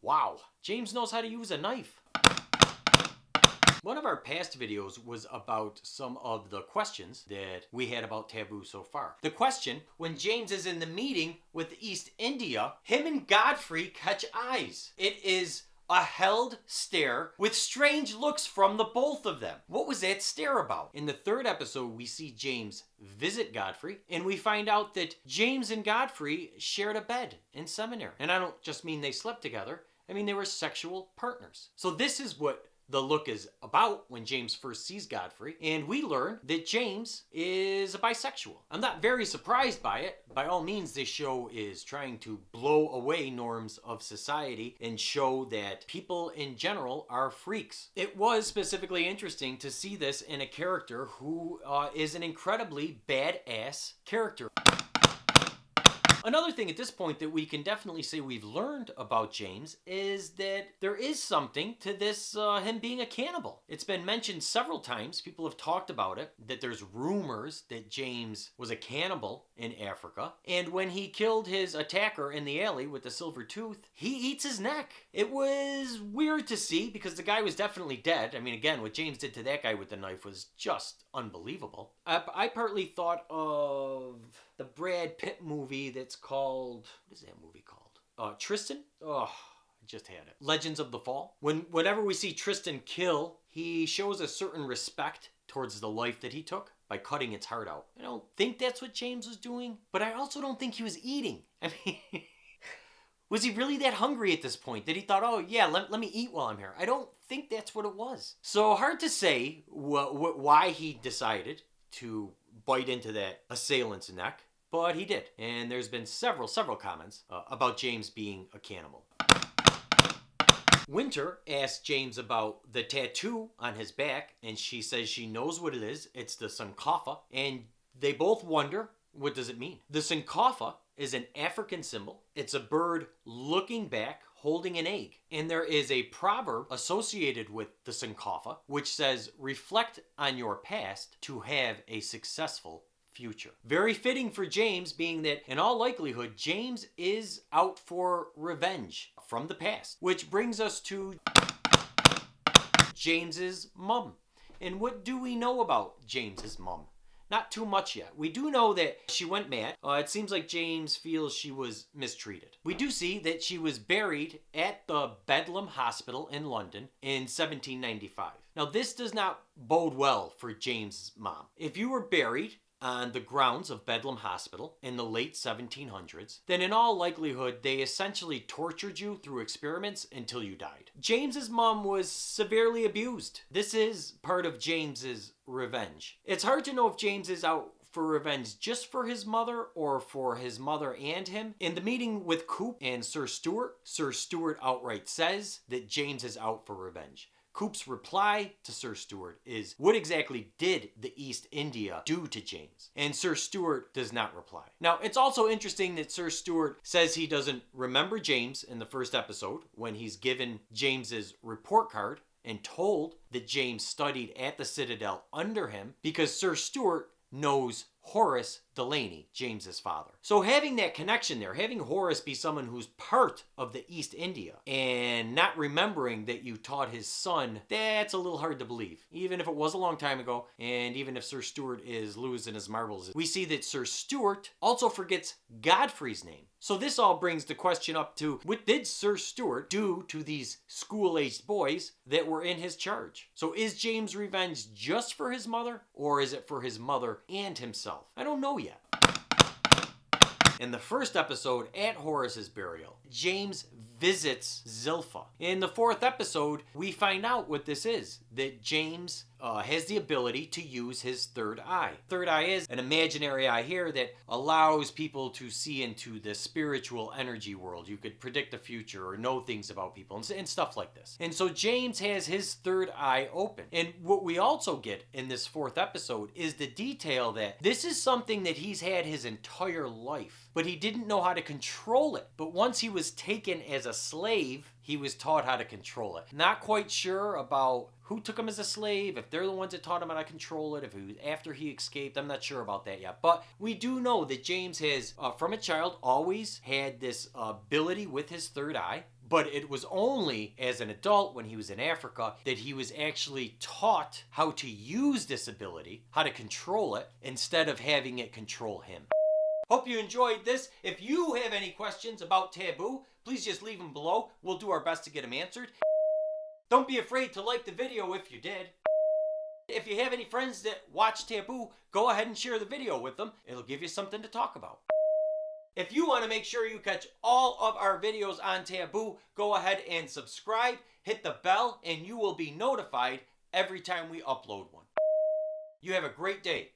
Wow, James knows how to use a knife. One of our past videos was about some of the questions that we had about Taboo so far. The question, when James is in the meeting with East India, him and Godfrey catch eyes. It is a held stare with strange looks from the both of them. What was that stare about? In the third episode, we see James visit Godfrey, and we find out that James and Godfrey shared a bed in seminary. And I don't just mean they slept together, I mean they were sexual partners. So this is what the look is about when James first sees Godfrey, and we learn that James is a bisexual. I'm not very surprised by it. By all means, this show is trying to blow away norms of society and show that people in general are freaks. It was specifically interesting to see this in a character who is an incredibly badass character. Another thing at this point that we can definitely say we've learned about James is that there is something to this, him being a cannibal. It's been mentioned several times, people have talked about it, that there's rumors that James was a cannibal in Africa, and when he killed his attacker in the alley with the silver tooth, he eats his neck. It was weird to see because the guy was definitely dead. I mean, again, what James did to that guy with the knife was just unbelievable. I partly thought of the Brad Pitt movie that's called, what is that movie called? Tristan? Oh, I just had it. Legends of the Fall. Whenever we see Tristan kill, he shows a certain respect towards the life that he took by cutting its heart out. I don't think that's what James was doing, but I also don't think he was eating. I mean, was he really that hungry at this point that he thought, oh yeah, let me eat while I'm here? I don't think that's what it was. So hard to say why he decided to bite into that assailant's neck, but he did. And there's been several comments about James being a cannibal. Winter asked James about the tattoo on his back, and she says she knows what it is. It's the Sankofa, and they both wonder, what does it mean? The Sankofa is an African symbol. It's a bird looking back, holding an egg. And there is a proverb associated with the Sankofa, which says, reflect on your past to have a successful future. Very fitting for James, being that in all likelihood, James is out for revenge from the past. Which brings us to James's mom. And what do we know about James's mom? Not too much yet. We do know that she went mad. It seems like James feels she was mistreated. We do see that she was buried at the Bedlam Hospital in London in 1795. Now, this does not bode well for James's mom. If you were buried on the grounds of Bedlam Hospital in the late 1700s, then in all likelihood, they essentially tortured you through experiments until you died. James's mom was severely abused. This is part of James's revenge. It's hard to know if James is out for revenge just for his mother or for his mother and him. In the meeting with Coop and Sir Stuart outright says that James is out for revenge. Coop's reply to Sir Stuart is, what exactly did the East India do to James? And Sir Stuart does not reply. Now, it's also interesting that Sir Stuart says he doesn't remember James in the first episode when he's given James's report card and told that James studied at the Citadel under him because Sir Stuart knows Horace Delaney, James's father. So having that connection there, having Horace be someone who's part of the East India and not remembering that you taught his son, that's a little hard to believe. Even if it was a long time ago, and even if Sir Stuart is losing his marbles. We see that Sir Stuart also forgets Godfrey's name. So this all brings the question up to, what did Sir Stuart do to these school-aged boys that were in his charge? So is James' revenge just for his mother, or is it for his mother and himself? I don't know yet. In the first episode, at Horace's burial, James visits Zilpha. In the fourth episode, we find out what this is, that James has the ability to use his third eye. Third eye is an imaginary eye here that allows people to see into the spiritual energy world. You could predict the future or know things about people and stuff like this. And so James has his third eye open. And what we also get in this fourth episode is the detail that this is something that he's had his entire life, but he didn't know how to control it. But once he was taken as a slave, he was taught how to control it. Not quite sure about who took him as a slave, if they're the ones that taught him how to control it, if it was after he escaped. I'm not sure about that yet. But we do know that James has, from a child, always had this ability with his third eye, But it was only as an adult, when he was in Africa, that he was actually taught how to use this ability, how to control it, instead of having it control him. Hope you enjoyed this. If you have any questions about Taboo, please just leave them below. We'll do our best to get them answered. Don't be afraid to like the video if you did. If you have any friends that watch Taboo, go ahead and share the video with them. It'll give you something to talk about. If you want to make sure you catch all of our videos on Taboo, go ahead and subscribe, hit the bell, and you will be notified every time we upload one. You have a great day.